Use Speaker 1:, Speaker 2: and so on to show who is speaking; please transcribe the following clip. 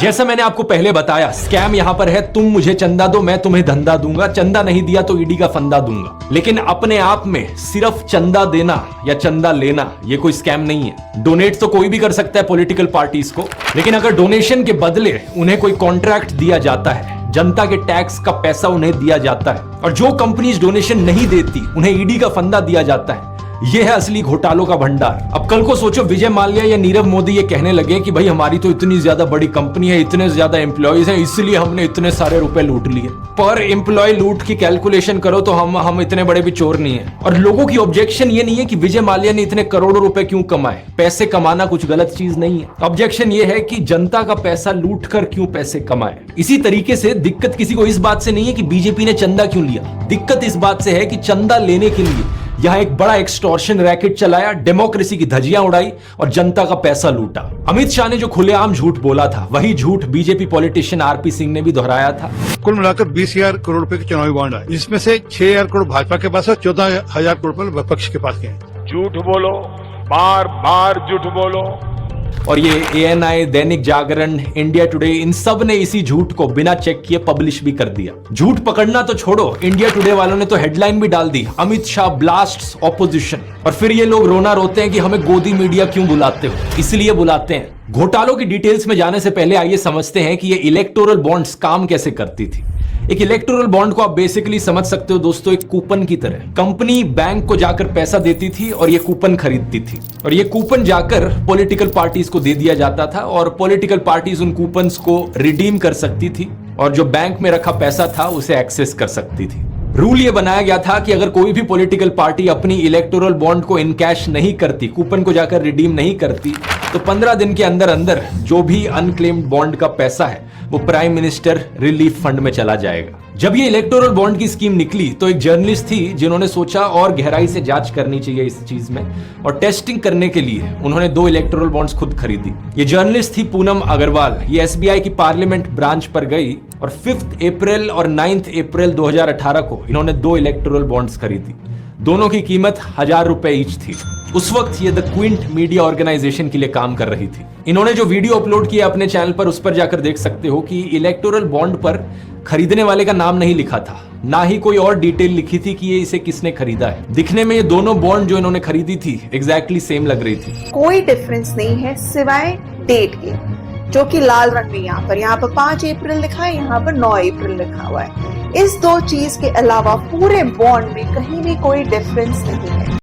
Speaker 1: जैसा मैंने आपको पहले बताया, स्कैम यहाँ पर है, तुम मुझे चंदा दो मैं तुम्हें धंधा दूंगा, चंदा नहीं दिया तो ईडी का फंदा दूंगा। लेकिन अपने आप में सिर्फ चंदा देना या चंदा लेना ये कोई स्कैम नहीं है। डोनेट तो कोई भी कर सकता है पॉलिटिकल पार्टीज को, लेकिन अगर डोनेशन के बदले उन्हें कोई कॉन्ट्रैक्ट दिया जाता है, जनता के टैक्स का पैसा उन्हें दिया जाता है, और जो कंपनीज डोनेशन नहीं देती उन्हें ईडी का फंदा दिया जाता है, यह है असली घोटालों का भंडार। अब कल को सोचो विजय माल्या या नीरव मोदी ये कहने लगे कि भाई हमारी तो इतनी ज्यादा बड़ी कंपनी है, इतने ज्यादा एम्प्लॉयज हैं, इसलिए हमने इतने सारे रुपए लूट लिए। पर एम्प्लॉय लूट की कैलकुलेशन करो तो हम इतने बड़े भी चोर नहीं है। और लोगों की ऑब्जेक्शन ये नहीं है कि विजय माल्या ने इतने करोड़ों रुपए क्यों कमाए, पैसे कमाना कुछ गलत चीज नहीं है। ऑब्जेक्शन ये है कि जनता का पैसा लूट कर क्यों पैसे कमाए। इसी तरीके से दिक्कत किसी को इस बात से नहीं है कि बीजेपी ने चंदा क्यों लिया, दिक्कत इस बात से है कि चंदा लेने के लिए यहां एक बड़ा एक्सटॉर्शन रैकेट चलाया, डेमोक्रेसी की धज्जियां उड़ाई और जनता का पैसा लूटा। अमित शाह ने जो खुलेआम झूठ बोला था वही झूठ बीजेपी पॉलिटिशियन आरपी सिंह ने भी दोहराया था।
Speaker 2: कुल मिलाकर 20,000 करोड़ रुपए के चुनावी बॉन्ड आए, जिसमें से 6,000 करोड़ भाजपा के पास है, 14,000 करोड़ रुपए विपक्ष के पास है।
Speaker 3: झूठ बोलो, बार बार झूठ बोलो।
Speaker 1: और ये ANI, Dainik Jagran, India today, इन सब ने इसी झूठ को बिना चेक किए पब्लिश भी कर दिया। झूठ पकड़ना तो छोड़ो, इंडिया टुडे वालों ने तो हेडलाइन भी डाल दी, अमित शाह ब्लास्ट्स ऑपोजिशन। और फिर ये लोग रोना रोते हैं कि हमें गोदी मीडिया क्यों बुलाते हो, इसलिए बुलाते हैं। घोटालों की डिटेल्स में जाने से पहले आइए समझते हैं कि ये इलेक्टोरल बॉन्ड्स काम कैसे करती थी। एक इलेक्टोरल बॉन्ड को आप बेसिकली समझ सकते हो दोस्तों एक कूपन की तरह। कंपनी बैंक को जाकर पैसा देती थी और ये कूपन खरीदती थी, और ये कूपन जाकर पॉलिटिकल पार्टीज को दे दिया जाता था, और पॉलिटिकल पार्टीज उन कूपन्स को रिडीम कर सकती थी और जो बैंक में रखा पैसा था उसे एक्सेस कर सकती थी। रूल ये बनाया गया था कि अगर कोई भी पॉलिटिकल पार्टी अपनी इलेक्टोरल बॉन्ड को इन कैश नहीं करती, कूपन को जाकर रिडीम नहीं करती, तो 15 दिन के अंदर अंदर जो भी अनक्लेम्ड बॉन्ड का पैसा है वो प्राइम मिनिस्टर रिलीफ फंड में चला जाएगा। जब ये इलेक्टोरल बॉन्ड की स्कीम निकली तो एक जर्नलिस्ट थी जिन्होंने सोचा और गहराई से जांच करनी चाहिए इस चीज में, और टेस्टिंग करने के लिए उन्होंने 2 इलेक्टोरल बॉन्ड्स खुद खरीदी। ये जर्नलिस्ट थी पूनम अग्रवाल। ये SBI की पार्लियामेंट ब्रांच पर गई और 5 अप्रैल और 9 अप्रैल 2018 को इन्होंने 2 इलेक्टोरल बॉन्ड्स खरीदी। दोनों की कीमत 1,000 रुपए ईच थी। उस वक्त ये द क्विंट मीडिया ऑर्गेनाइजेशन के लिए काम कर रही थी। इन्होंने जो वीडियो अपलोड किया अपने चैनल पर, उस पर जाकर देख सकते हो कि इलेक्टोरल बॉन्ड पर खरीदने वाले का नाम नहीं लिखा था, ना ही कोई और डिटेल लिखी थी कि ये इसे किसने खरीदा है। दिखने में ये दोनों बॉन्ड जो इन्होंने खरीदी थी एग्जैक्टली सेम लग रही थी।
Speaker 4: कोई डिफरेंस नहीं है सिवाय डेट के, जो कि लाल रंग में यहाँ पर 5 अप्रैल लिखा है, यहाँ पर 9 अप्रैल लिखा हुआ है। इस 2 चीज के अलावा पूरे बॉन्ड में कहीं भी कोई डिफरेंस नहीं है।